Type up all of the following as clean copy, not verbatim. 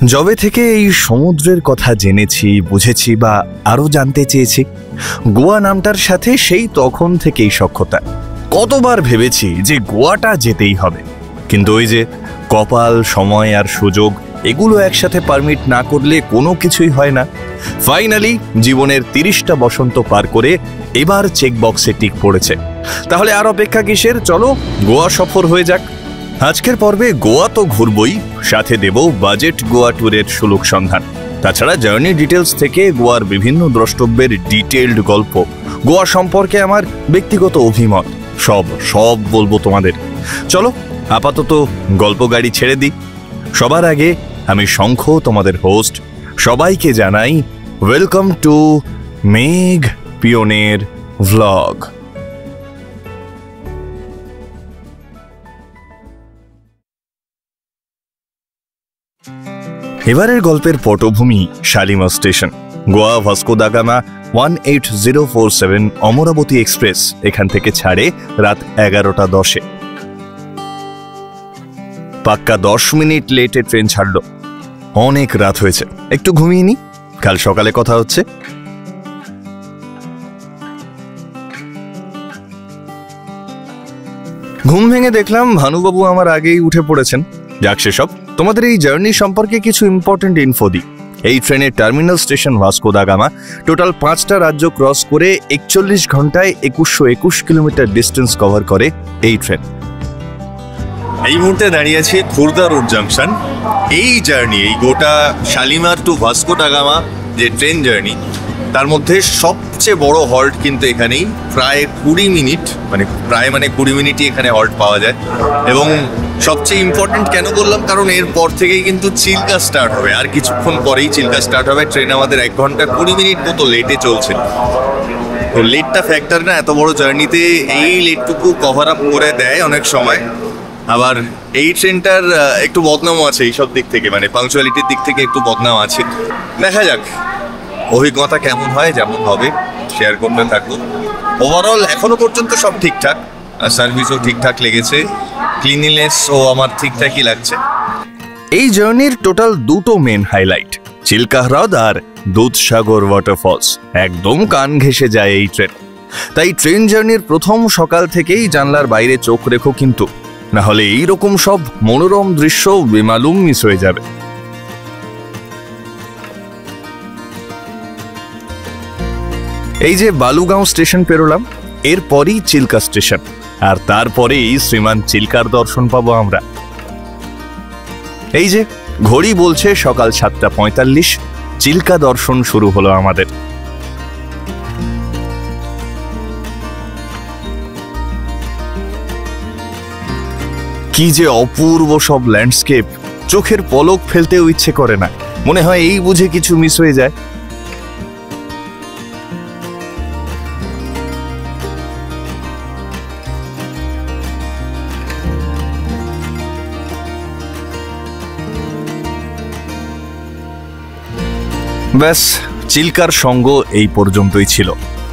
যবে থেকে এই সমুদ্রের কথা জেনেছি, বুঝেছি বা আরো জানতে চেয়েছি, গোয়া নামটার সাথে সেই তখন থেকেই সখ্যতা। কতবার ভেবেছি যে গোয়াটা যেতেই হবে, কিন্তু ওই যে কপাল, সময় আর সুযোগ এগুলো একসাথে পারমিট না করলে কোনো কিছুই হয় না। ফাইনালি জীবনের 30টা বসন্ত পার করে এবার চেকবক্সে টিক পড়েছে। তাহলে আর অপেক্ষা কিসের? চলো গোয়া সফর হয়ে যাক। আজকের পর্বে গোয়া তো ঘুরবই, সাথে দেব বাজেট গোয়া ট্যুরের সুলুক সন্ধান। তাছাড়া জার্নি ডিটেলস থেকে গোয়ার বিভিন্ন দ্রষ্টব্যের ডিটেইলড গল্প, গোয়া সম্পর্কে আমার ব্যক্তিগত অভিমত, সব বলবো তোমাদের। চলো আপাতত গল্প গাড়ি ছেড়ে দিই। সবার আগে আমি শঙ্খ, তোমাদের হোস্ট, সবাইকে জানাই ওয়েলকাম টু মেঘ পিওনের ভ্লগ। এবারের গল্পের পটভূমি শালিমার স্টেশন। গোয়া ভাস্কো দা গামা 18047 অমরাবতী এক্সপ্রেস এখান থেকে ছাড়ে রাত 11:10। পাক্কা 10 মিনিট লেটে ট্রেন ছাড়ল। অনেক রাত হয়েছে, একটু ঘুমিয়ে নি, কাল সকালে কথা হচ্ছে। ঘুম ভেঙে দেখলাম ভানুবাবু আমার আগেই উঠে পড়েছেন। যাক সেসব, তোমাদের এই জার্নি সম্পর্কে কিছু ইম্পর্টেন্ট ইনফো দিই। এই ট্রেনের terminal station Vasco da gamma. Total 5টা রাজ্য ক্রস করে 41 ঘন্টায় 2121 কিলোমিটার ডিস্টেন্স কভার করে এই ট্রেন। এই মুহূর্তে দাঁড়িয়ে আছি খুর্দা রোড জাংশন। এই জার্নি, এই গোটা শালিমার টু ভাস্কো দা গামা যে ট্রেন জার্নি, তার মধ্যে সবচেয়ে বড় হল্ট কিন্তু এখানেই। প্রায় 20 মিনিট, মানে 20 মিনিটই এখানে হল্ট পাওয়া যায়। এবং সবচেয়ে ইম্পর্টেন্ট কেন বললাম, কারণ এরপর থেকেই কিন্তু চিল্কা স্টার্ট হবে। আর কিছুক্ষণ পরেই চিল্কা স্টার্ট হবে। ট্রেন আমাদের 1 ঘন্টা 20 মিনিট মতো লেটে চলছে। তো লেটটা ফ্যাক্টর না, এত বড় জার্নিতে এই লেটটুকু কভার আপ করে দেয় অনেক সময়। আবার এই ট্রেনটার একটু বদনামও আছে এইসব দিক থেকে, মানে পাংচুয়ালিটির দিক থেকে একটু বদনাম আছে। দেখা যাক অভিজ্ঞতা কেমন হয়, যেমন হবে শেয়ার করতে থাকবো। ওভারঅল এখনো পর্যন্ত সব ঠিকঠাক, সার্ভিসও ঠিকঠাক লেগেছে, ক্লিনিনেসও আমার ঠিকঠাকই লাগছে। এই জার্নির টোটাল 2টো মেন হাইলাইট, চিল্কা হ্রদ আর দুধসাগর ওয়াটারফলস। একদম কান ঘেঁষে যায় এই ট্রেন। তাই ট্রেন জার্নির প্রথম সকাল থেকেই জানলার বাইরে চোখ রেখো কিন্তু, না হলে এইরকম সব মনোরম দৃশ্য বেমালুম মিস হয়ে যাবে। এই যে বালুগাঁও স্টেশন পেরোলাম, এরপরই চিল্কা স্টেশন, আর তারপরেই শ্রীমান চিল্কার দর্শন পাবো আমরা। এই যে ঘড়ি বলছে সকাল 7:45, চিল্কা দর্শন শুরু হলো আমাদের। কি যে অপূর্ব সব ল্যান্ডস্কেপ, চোখের পলক ফেলতেও ইচ্ছে করে না। মনে হয় এই বুঝে কিছু মিস হয়ে যায়। ব্যাস, চিল্কার সঙ্গ এই পর্যন্তই ছিল।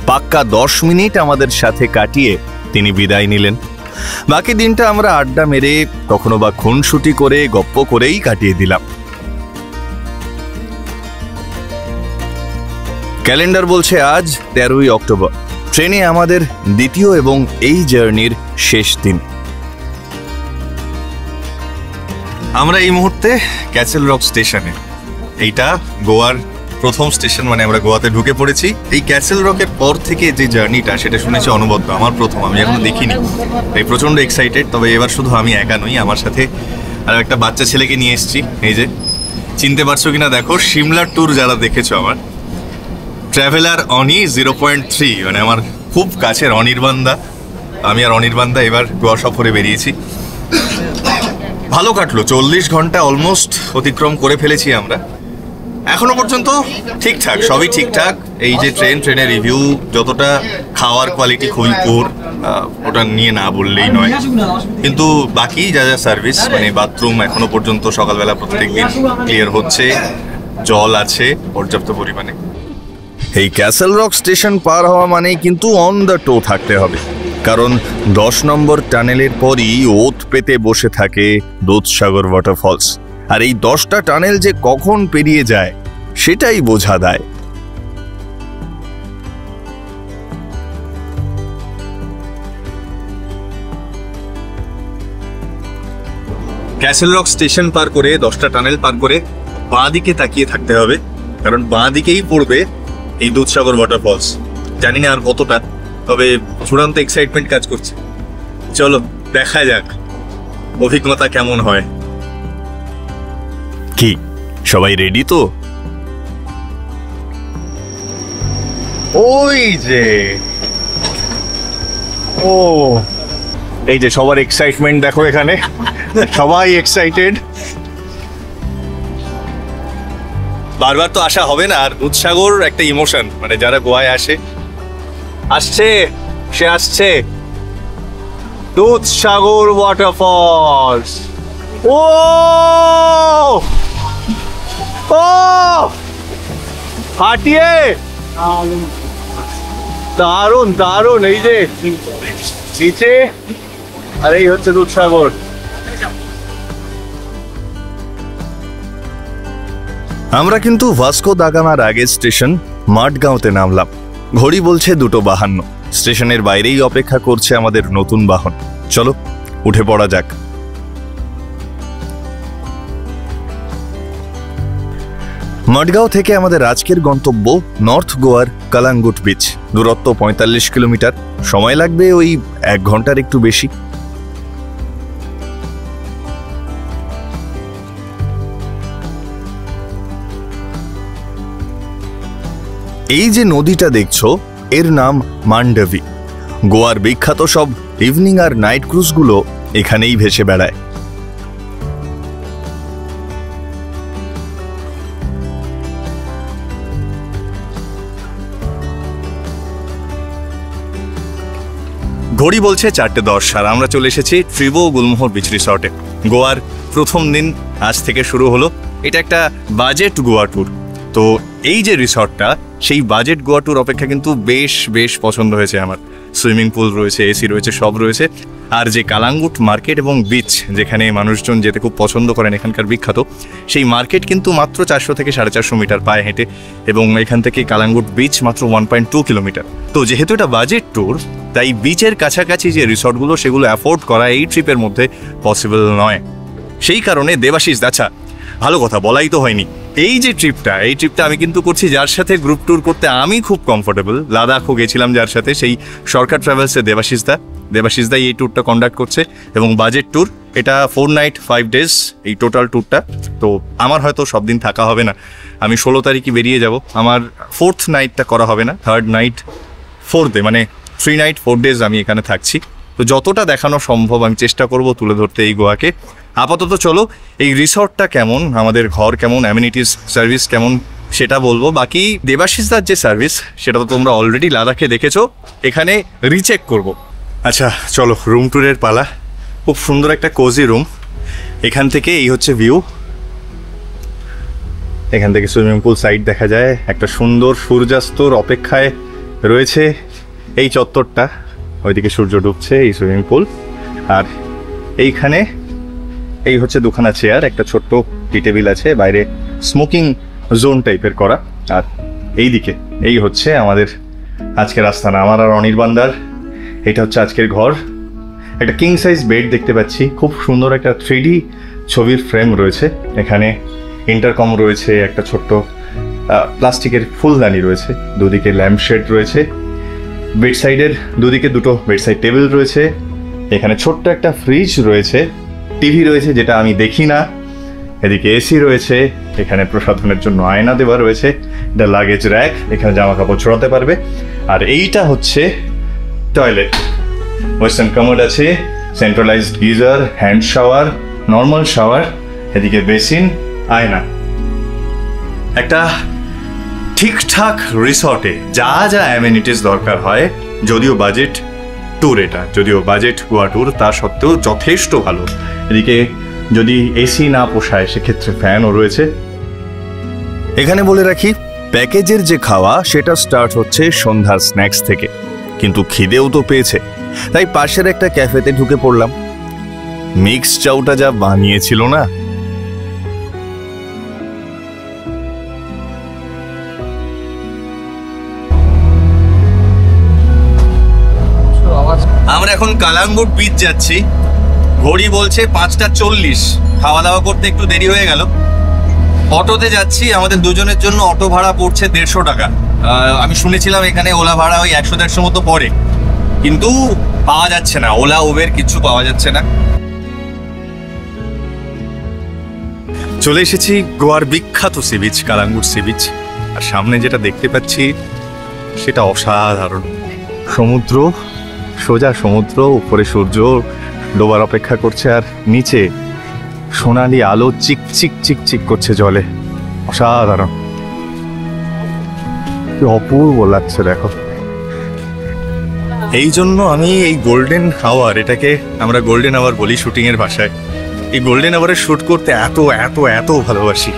পাক্কা 10 মিনিট আমাদের সাথে কাটিয়ে তিনি বিদায় নিলেন। বাকি দিনটা আমরা আড্ডা মেরে, কখনো বা খুনসুটি করে, গপ্প করেই কাটিয়ে দিলাম। ক্যালেন্ডার বলছে আজ 13ই অক্টোবর। ট্রেনে আমাদের দ্বিতীয় এবং এই জার্নির শেষ দিন। আমরা এই মুহূর্তে ক্যাসেল রক স্টেশনে। এইটা গোয়ার প্রথম স্টেশন, মানে আমরা গোয়াতে ঢুকে পড়েছি। এই ক্যাসেল রকের পর থেকে যে জার্নিটা, সেটা শুনেছি অনবদ্য, আমার প্রথম, আমি এখনো দেখিনি। এই প্রচণ্ড এক্সাইটেড। তবে এবার শুধু আমি একা নই, আমার সাথে আর একটা বাচ্চা ছেলেকে নিয়ে এসেছি। এই যে চিনতে পারছো কিনা দেখো, সিমলার ট্যুর যারা দেখেছো আমার, ট্রাভেলার অনি 0.3, মানে আমার খুব কাছের অনির্বাণদা। আমি আর অনির্বাণদা এবার গোয়া সফরে বেরিয়েছি। ভালো কাটলো, 40 ঘন্টা অলমোস্ট অতিক্রম করে ফেলেছি আমরা। এখনো পর্যন্ত ঠিকঠাক, সবই ঠিকঠাক। এই যে ট্রেনের রিভিউ, যতটা খাওয়ার কোয়ালিটি খুবই পুর, ওটা নিয়ে না বললেই নয়। কিন্তু বাকি যা যা সার্ভিস, মানে বাথরুম এখনো পর্যন্ত সকালবেলা প্রত্যেকদিন ক্লিয়ার হচ্ছে, জল আছে পর্যাপ্ত পরিমাণে। এই ক্যাসেল রক স্টেশন পার হওয়া মানেই কিন্তু অন দ্য টো থাকতে হবে, কারণ 10 নম্বর টানেলের পরই ওত পেতে বসে থাকে দুধসাগর ওয়াটারফলস। আর এই 10টা টানেল যে কখন পেরিয়ে যায় সেটাই বোঝা দেয়। ক্যাসেল রক স্টেশন পার করে 10টা টানেল পার করে বাঁ দিকে তাকিয়ে থাকতে হবে, কারণ বাঁ দিকেই পড়বে এই দুধসাগর ওয়াটারফলস। জানি না আর কতটা, তবে চূড়ান্ত এক্সাইটমেন্ট কাজ করছে। চলো দেখা যাক অভিজ্ঞতা কেমন হয়। কি সবাই রেডি তো? ওই যে এই যে সবার এক্সাইটমেন্ট দেখো, এখানে সবাই এক্সাইটেড। বারবার তো আসা হবে না, আর দুধসাগর একটা ইমোশন, মানে যারা গোয়ায় আসছে সে আসছে। দুধসাগর ওয়াটারফলস, ও ও ফাটিয়ে দারুণ দারুণ। এই যে নিচে, আর এই হচ্ছে দুধসাগর। আমরা কিন্তু ভাস্কো দা গামার আগের স্টেশন মাঠগাঁওতে নামলাম। ঘড়ি বলছে 2:52। স্টেশনের বাইরেই অপেক্ষা করছে আমাদের নতুন বাহন। চলো উঠে পড়া যাক। মাঠগাঁও থেকে আমাদের আজকের গন্তব্য নর্থ গোয়ার কালাঙ্গুট বিচ। দূরত্ব 45 কিলোমিটার, সময় লাগবে ওই 1 ঘন্টার একটু বেশি। এই যে নদীটা দেখছো এর নাম মান্ডাভি। গোয়ার বিখ্যাত সব ইভিনিং আর নাইট ক্রুজগুলো এখানেই ভেসে বেড়ায়। ঘড়ি বলছে 4:10, আর আমরা চলে এসেছি ট্রিভো গুলমোহর বিচ রিসর্টে। গোয়ার প্রথম দিন আজ থেকে শুরু হলো। এটা একটা বাজেট গোয়া ট্যুর। তো এই যে রিসর্টটা, সেই বাজেট গোয়া ট্যুর অপেক্ষা কিন্তু বেশ বেশ পছন্দ হয়েছে আমার। সুইমিং পুল রয়েছে, এসি রয়েছে, সব রয়েছে। আর যে কালাঙ্গুট মার্কেট এবং বিচ, যেখানে মানুষজন যেতে খুব পছন্দ করেন, এখানকার বিখ্যাত, সেই মার্কেট কিন্তু মাত্র 400 থেকে 450 মিটার পায়ে হেঁটে, এবং এখান থেকে কালাঙ্গুট বিচ মাত্র 1.2 কিলোমিটার। তো যেহেতু এটা বাজেট ট্যুর, তাই বিচের কাছাকাছি যে রিসর্টগুলো সেগুলো অ্যাফোর্ড করা এই ট্রিপের মধ্যে পসিবল নয়। সেই কারণে দেবাশিস, আচ্ছা ভালো কথা বলাই তো হয়নি, এই যে ট্রিপটা, এই ট্রিপটা আমি কিন্তু করছি যার সাথে গ্রুপ ট্যুর করতে আমি খুব কমফোর্টেবল। লাদাখও গেছিলাম যার সাথে, সেই সরকার ট্রাভেলসে দেবাশিসদা এই ট্যুরটা কন্ডাক্ট করছে, এবং বাজেট ট্যুর। এটা 4 নাইট 5 ডেজ এই টোটাল ট্যুরটা। তো আমার হয়তো সব দিন থাকা হবে না, আমি 16 তারিখে বেরিয়ে যাব। আমার 4th নাইটটা করা হবে না, 3rd নাইট 4th ডে, মানে 3 নাইট 4 ডেজ আমি এখানে থাকছি। তো যতটা দেখানো সম্ভব আমি চেষ্টা করব তুলে ধরতে এই গোয়াকে। আপাতত চলো এই রিসর্টটা কেমন, আমাদের ঘর কেমন, অ্যামিনিটিস সার্ভিস কেমন সেটা বলবো। বাকি দেবাশিসদার যে সার্ভিস সেটা তো তোমরা অলরেডি লাদাখে দেখেছো, এখানে রিচেক করব। আচ্ছা চলো, রুম ট্যুরের পালা। খুব সুন্দর একটা কোজি রুম। এখান থেকে এই হচ্ছে ভিউ, এখান থেকে সুইমিং পুল সাইড দেখা যায়। একটা সুন্দর সূর্যাস্তর অপেক্ষায় রয়েছে এই চত্বরটা। ওইদিকে সূর্য ডুবছে, এই সুইমিং পুল, আর এইখানে এই হচ্ছে 2খানা চেয়ার, একটা ছোট্ট টি টেবিল আছে, বাইরে স্মোকিং জোন টাইপের করা। আর এইদিকে এই হচ্ছে আমাদের আজকের আস্তানা, আমার আর অনির্বাণদার। এটা হচ্ছে আজকের ঘর। একটা কিং সাইজ বেড দেখতে পাচ্ছি, খুব সুন্দর একটা 3D ছবির ফ্রেম রয়েছে। এখানে ইন্টারকম রয়েছে, একটা ছোট্ট প্লাস্টিকের ফুলদানি রয়েছে, দুদিকে ল্যাম্পশেড রয়েছে, বেডসাইডের দুদিকে 2টো বেডসাইড টেবিল রয়েছে। এখানে ছোট্ট একটা ফ্রিজ রয়েছে, টিভি রয়েছে যেটা আমি দেখি না, এদিকে এসি রয়েছে, এখানে প্রসাধনের জন্য আয়না দেওয়া রয়েছে, এটা লাগেজ র্যাক, এখানে জামা কাপড় ছড়াতে পারবে। আর এইটা হচ্ছে টয়লেট, ওয়েস্টার্ন কামোড আছে, centralised geyser, hand shower, normal shower, এদিকে বেসিন, আয়না। একটা ঠিকঠাক রিসর্টে যা যা অ্যামিনিটিস দরকার হয়, যদিও বাজেট ট্যুর, এটা যদিও বাজেট গোয়া ট্যুর, তা সত্ত্বেও যথেষ্ট ভালো। এদিকে যদি এসি না পোষায় সেক্ষেত্রে ফ্যানও রয়েছে। এখানে বলে রাখি, প্যাকেজের যে খাওয়া সেটা স্টার্ট হচ্ছে সন্ধ্যার স্ন্যাক্স থেকে, কিন্তু খিদেও তো পেয়েছে, তাই পাশের একটা ক্যাফেতে ঢুকে পড়লাম। মিক্স চাউটা যা বানিয়েছিল না, আমরা এখন কালাঙ্গুট বিচ যাচ্ছি। ঘড়ি বলছে 5:40। খাওয়া দাওয়া করতে একটু দেরি হয়ে গেল। অটোতে যাচ্ছি, আমাদের দুজনের জন্য অটো ভাড়া পড়ছে 150 টাকা। আমি শুনেছিলাম এখানে ওলা ভাড়া ওই 100-150 মতো পড়ে, কিন্তু পাওয়া যাচ্ছে না, ওলা উবের কিছু পাওয়া যাচ্ছে না। চলে এসেছি গোয়ার বিখ্যাত sea beach, Calangute sea beach. আর সামনে যেটা দেখতে পাচ্ছি সেটা অসাধারণ। সমুদ্র, সোজা সমুদ্র, উপরে সূর্য ডোবার অপেক্ষা করছে, আর নিচে সোনালি আলো চিক চিক চিক চিক করছে জলে। অসাধারণ, কি অপূর্ব লাগছে দেখো। এই জন্য আমি এই গোল্ডেন আওয়ার, এটাকে আমরা গোল্ডেন আওয়ার বলি শুটিং এর ভাষায়, এই গোল্ডেন আওয়ারে শুট করতে এত এত এত ভালোবাসি।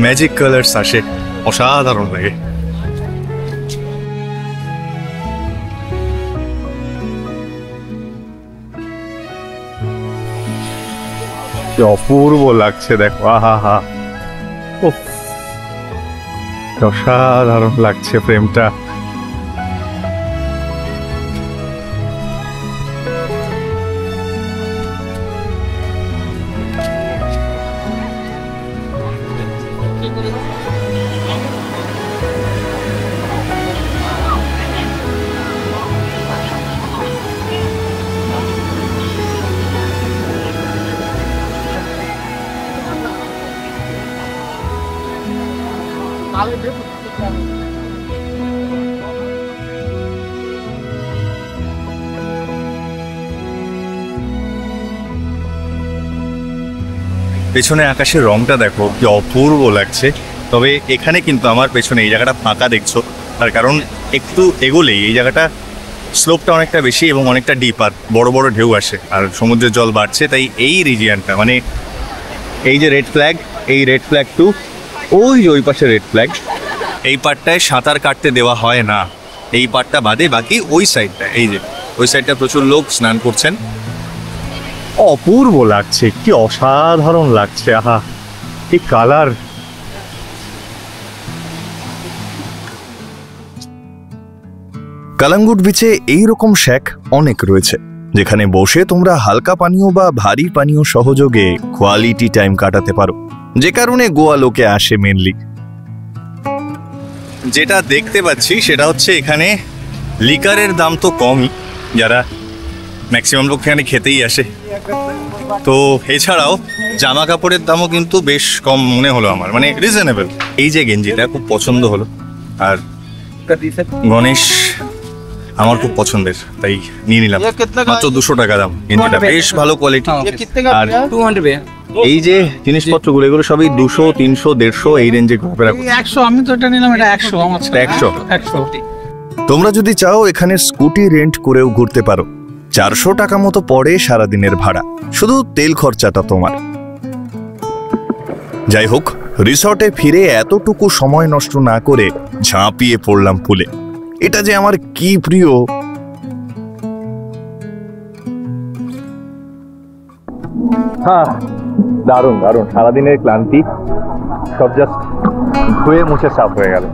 ম্যাজিক কালার্স আসে, অসাধারণ লাগে। অপূর্ব লাগছে দেখো, আহা হা, অসাধারণ লাগছে ফ্রেমটা। পেছনে আকাশের রংটা দেখো কি অপূর্ব লাগছে। তবে এখানে কিন্তু আমার পেছনে এই জায়গাটা ফাঁকা দেখছো, তার কারণ একটু এগোলেই এই জায়গাটা স্লোপটা অনেকটা বেশি এবং অনেকটা ডিপ, আর বড় বড় ঢেউ আসে আর সমুদ্রের জল বাড়ছে, তাই এই রিজিয়নটা মানে এই যে রেড ফ্ল্যাগ, এই রেড ফ্ল্যাগ টু ওই পাশে রেড ফ্ল্যাগ, এই পার্টটায় সাঁতার কাটতে দেওয়া হয় না। এই পার্টটা বাদে বাকি ওই সাইডটা, এই যে ওই সাইডটা প্রচুর লোক স্নান করছেন। অপূর্ব লাগছে, কি অসাধারণ লাগছে, আহা কি কালার। কালাঙ্গুট বিচে এইরকম শ্যাক অনেক রয়েছে, যেখানে বসে তোমরা হালকা পানীয় বা ভারী পানীয় সহযোগে কোয়ালিটি টাইম কাটাতে পারো, যে কারণে গোয়া লোকে আসে মেনলি। যেটা দেখতে পাচ্ছি সেটা হচ্ছে এখানে লিকারের দাম তো কমই, যারা ম্যাক্সিমাম লোক এখানে খেতেই আসে। তো এছাড়াও জামা কাপড়ের দামও কিন্তু বেশ কম মনে হলো আমার, মানে রিজনেবল। এই যে গেঞ্জিটা খুব পছন্দ হলো, আর গণেশ আমার খুব পছন্দের, তাই নিয়ে নিলাম। মাত্র 200 টাকা দাম গেঞ্জিটা, বেশ ভালো কোয়ালিটি। আর এই যে জিনিসপত্রগুলো এগুলো সবই 200, 300, 150 এই রেঞ্জে ঘোরাফেরা করে। 100 আমি তো এটা নিলাম, এটা 100 আমার 100। তোমরা যদি চাও এখানে স্কুটি রেন্ট করেও ঘুরতে পারো। 400 টাকা মতো পড়ে সারাদিনের ভাড়া, শুধু তেল খরচাটা তোমার। যাই হোক, রিসর্টে ফিরে এতটুকু সময় নষ্ট না করে ঝাঁপিয়ে পড়লাম পুলে। এটা যে আমার কি প্রিয়। দারুণ দারুণ, সারাদিনের ক্লান্তি সব জাস্ট ধুয়ে মুছে সাফ হয়ে গেল।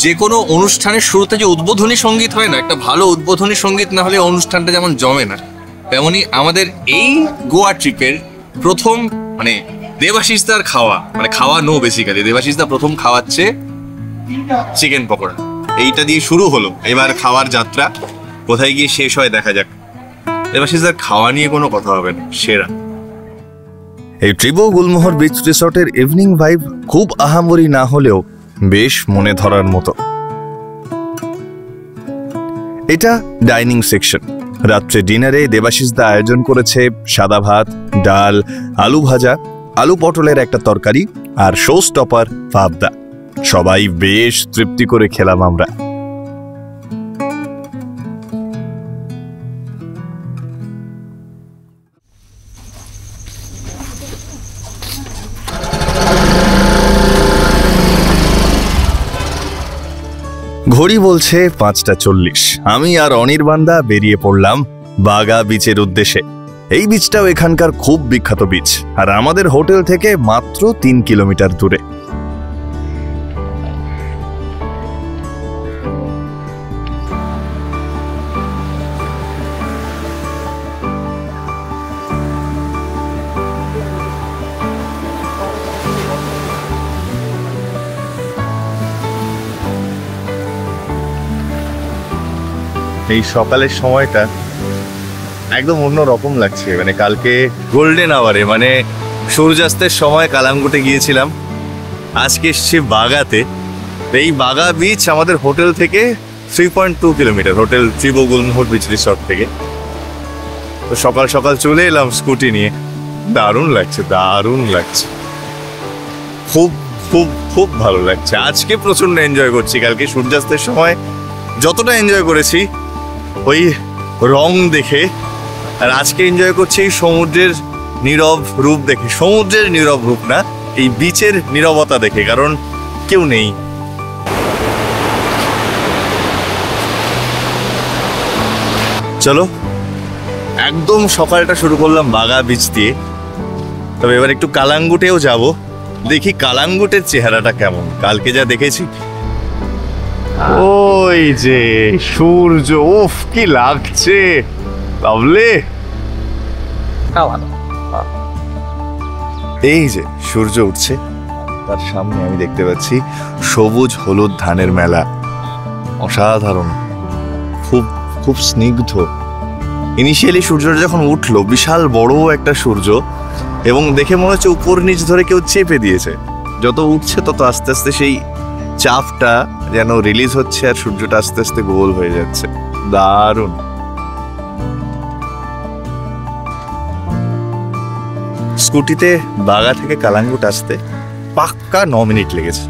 যে কোনো অনুষ্ঠানের শুরুতে যে উদ্বোধনী সঙ্গীত হয় না, একটা ভালো উদ্বোধনী সঙ্গীত না হলে অনুষ্ঠানটা যেমন জমে না, তেমনি আমাদের এই গোয়া ট্রিপের প্রথম মানে দেবাশিসদার খাওয়া, মানে খাওয়া নো বেসিক্যালি দেবাশিসদা প্রথম খাওয়াচ্ছে চিকেন পকোড়া। এইটা দিয়ে শুরু হলো, এবার খাওয়ার যাত্রা কোথায় গিয়ে শেষ হয় দেখা যাক। দেবাশিসদার খাওয়া নিয়ে কোনো কথা হবে না, সেরা। এই ট্রিবো গুলমোহর বিচ রিসর্টের ইভিনিং ভাইব খুব আহামরি না হলেও বেশ মনে ধরার মতো। এটা ডাইনিং সেকশন। রাত্রে ডিনারে দেবাশিসদা আয়োজন করেছে সাদা ভাত, ডাল, আলু ভাজা, আলু পটলের একটা তরকারি আর শো স্টপার ফাফদা। সবাই বেশ তৃপ্তি করে খেলাম আমরা। ঘড়ি বলছে 5:40। আমি আর অনির্বাণদা বেরিয়ে পড়লাম বাগা বিচের উদ্দেশ্যে। এই বিচটাও এখানকার খুব বিখ্যাত বিচ, আর আমাদের হোটেল থেকে মাত্র 3 কিলোমিটার দূরে। এই সকালের সময়টা একদম অন্য রকম লাগছে। মানে কালকে গোল্ডেন আওয়ারে মানে সূর্যাস্তের সময় কালাঙ্গুটে গিয়েছিলাম, আজকে এসছি বাগাতে। এই বাগা বিচ আমাদের হোটেল থেকে 3.2 kilometre, hotel ট্রিবো Gulmohar beach resort থেকে। তো সকাল সকাল চলে এলাম স্কুটি নিয়ে, দারুণ লাগছে, দারুণ লাগছে, খুব খুব খুব ভালো লাগছে। আজকে প্রচন্ড এনজয় করছি, কালকে সূর্যাস্তের সময় যতটা এনজয় করেছি ওই রং দেখে, আর আজকে এনজয় করছি এই সমুদ্রের নীরব রূপ দেখে। সমুদ্রের নীরব রূপ না, এই বিচের নীরবতা দেখে, কারণ কেউ নেই। চলো একদম সকালটা শুরু করলাম বাগা বিচ দিয়ে, তবে এবার একটু কালাঙ্গুটেও যাব, দেখি কালাঙ্গুটের চেহারাটা কেমন। কালকে যা দেখেছি, ওই যে সূর্য, উফ কি লাগছে, লাভলি। এই যে সূর্য উঠছে, তার সামনে আমি দেখতে পাচ্ছি সবুজ হলুদ ধানের মেলা, অসাধারণ, খুব খুব স্নিগ্ধ। ইনিশিয়ালি সূর্যটা যখন উঠলো, বিশাল বড় একটা সূর্য, এবং দেখে মনে হচ্ছে উপর নিচ ধরে কেউ চেপে দিয়েছে। যত উঠছে তত আস্তে আস্তে সেই চাপটা যেন রিলিজ হচ্ছে, আর সূর্যটা আস্তে আস্তে গোল হয়ে যাচ্ছে, দারুণ। স্কুটিতে বাগা থেকে কালাঙ্গুট আসতে পাক্কা 9 মিনিট লেগেছে।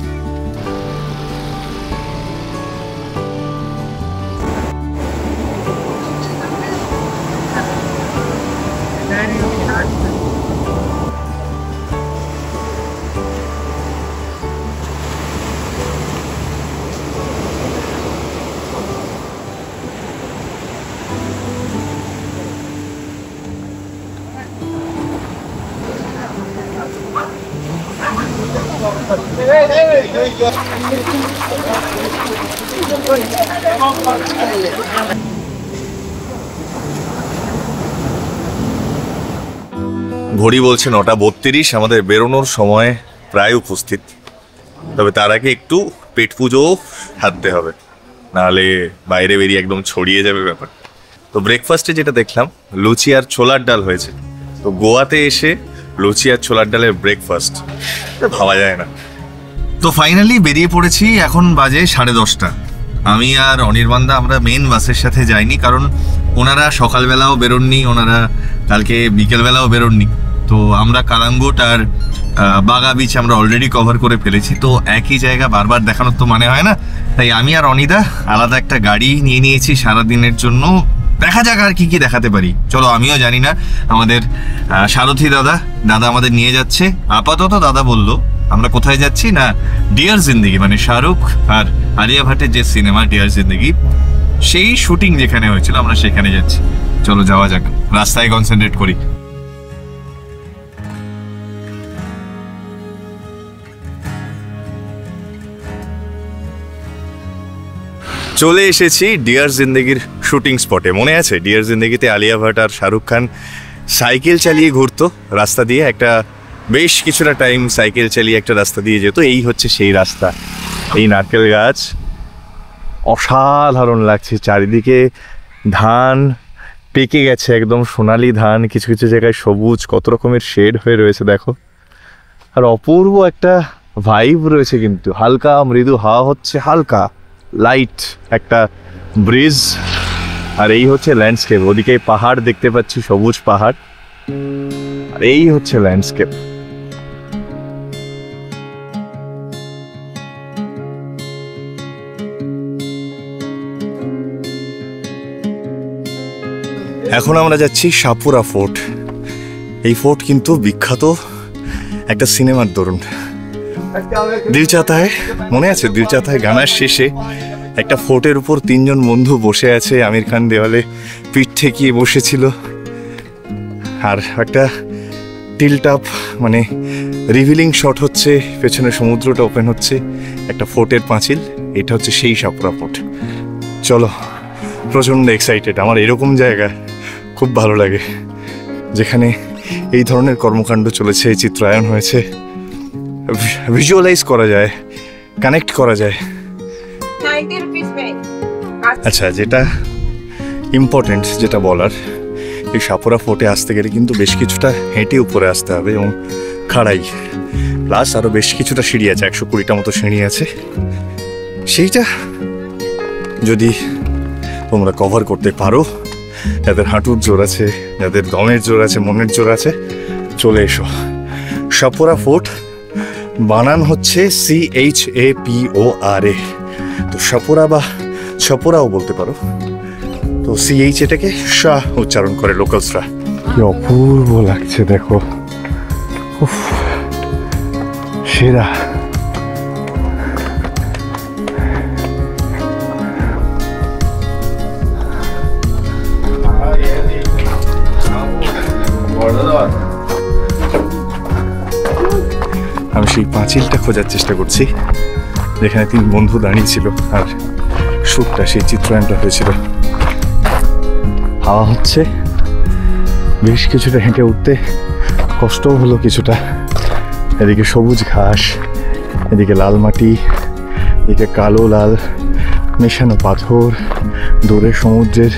ঘড়ি বলছে 9:32, আমাদের বেরোনোর সময় প্রায় উপস্থিত। তবে তার আগে একটু পেট পুজো সারতে হবে, নাহলে বাইরে বেরিয়ে একদম ছড়িয়ে যাবে ব্যাপার। তো ব্রেকফাস্টে যেটা দেখলাম, লুচি আর ছোলার ডাল হয়েছে। তো গোয়াতে এসে লুচি আর ছোলার ডালের ব্রেকফাস্ট ভাবা যায় না। তো ফাইনালি বেরিয়ে পড়েছি, এখন বাজে 10:30। আমি আর অনির্বাণদা আমরা মেন বাসের সাথে যাইনি, কারণ ওনারা সকালবেলাও বেরোননি, ওনারা কালকে বিকেলবেলাও বেরোননি। তো আমরা কালাঙ্গুট আর বাগা বিচ আমরা অলরেডি কভার করে ফেলেছি, তো একই জায়গা বারবার দেখানোর তো মানে হয় না। তাই আমি আর অনিদা আলাদা একটা গাড়ি নিয়ে নিয়েছি সারাদিনের জন্য। দেখা যাক আর কি কি দেখাতে পারি। চলো, আমিও জানি না, আমাদের সারথী দাদা আমাদের নিয়ে যাচ্ছে। আপাতত দাদা বলল আমরা কোথায় যাচ্ছি না, ডিয়ার জিন্দেগি, মানে শাহরুখ আর আলিয়া ভাটের যে সিনেমা ডিয়ার জিন্দেগি, সেই শুটিং যেখানে হয়েছিল আমরা সেখানে যাচ্ছি। চলো যাওয়া যাক, রাস্তায় কনসেন্ট্রেট করি। চলে এসেছি ডিয়ার জিন্দেগির শুটিং স্পটে। মনে আছে ডিয়ার জিন্দেগিতে আলিয়া ভাট আর শাহরুখ খান সাইকেল চালিয়ে ঘুরতো রাস্তা দিয়ে, একটা বেশ কিছুটা টাইম সাইকেল চালিয়ে একটা রাস্তা দিয়ে যেত। এই হচ্ছে সেই রাস্তা। এই নারকেল গাছ, অসাধারণ লাগছে, চারিদিকে ধান পেকে গেছে, একদম সোনালি ধান, কিছু কিছু জায়গায় সবুজ, কত রকমের শেড হয়ে রয়েছে দেখো। আর অপূর্ব একটা ভাইব রয়েছে, কিন্তু হালকা মৃদু হাওয়া হচ্ছে, হালকা লাইট একটা ব্রিজ। আর এই হচ্ছে ল্যান্ডস্কেপ, ওদিকে পাহাড় দেখতে পাচ্ছি, সবুজ পাহাড়, আর এই হচ্ছে ল্যান্ডস্কেপ। এখন আমরা যাচ্ছি সাপুরা ফোর্ট। এই ফোর্ট কিন্তু বিখ্যাত একটা সিনেমার দরুন, দিল চাহতা হ্যায়, মনে আছে দিল চাহতা হ্যায় গানার শেষে একটা ফোর্টের উপর 3 জন বন্ধু বসে আছে, আমির খান দেওয়ালে পিঠ ঠেকিয়ে বসেছিল, আর একটা টিলটাপ মানে রিভিলিং শট হচ্ছে, পেছনে সমুদ্রটা ওপেন হচ্ছে, একটা ফোর্টের পাঁচিল। এটা হচ্ছে সেই সাপুরা ফোর্ট। চলো, প্রচণ্ড এক্সাইটেড। আমার এরকম জায়গা খুব ভালো লাগে, যেখানে এই ধরনের কর্মকাণ্ড চলেছে, চিত্রায়ন হয়েছে, ভিজুয়ালাইজ করা যায়, কানেক্ট করা যায়। আচ্ছা, যেটা ইম্পর্টেন্ট যেটা বলার, এই সাপুরা ফোর্টে আসতে গেলে কিন্তু বেশ কিছুটা হেঁটে উপরে আসতে হবে এবং খাড়াই, প্লাস আরও বেশ কিছুটা সিঁড়ি আছে, 120টা মতো সিঁড়ি আছে। সেইটা যদি তোমরা কভার করতে পারো, যাদের হাঁটুর জোর আছে, যাদের দমের জোর আছে, মনের জোর আছে, চলে এসো। সাপুরা ফোর্ট বানান হচ্ছে CHAPORA, তো সাপুরা বা সাপুরাও বলতে পারো। তো CH এটাকে শাহ উচ্চারণ করে লোকালসরা। কি অপূর্ব লাগছে দেখো, উফ, সেরা। আমি সেই পাঁচিলটা খোঁজার চেষ্টা করছি যেখানে 3 বন্ধু দাঁড়িয়ে ছিল আর শ্যুটটা, সেই চিত্রায়নটা হয়েছিল। হাওয়া হচ্ছে, বেশ কিছুটা হেঁটে উঠতে কষ্টও হলো কিছুটা। এদিকে সবুজ ঘাস, এদিকে লাল মাটি, এদিকে কালো লাল মেশানো পাথর, দূরে সমুদ্রের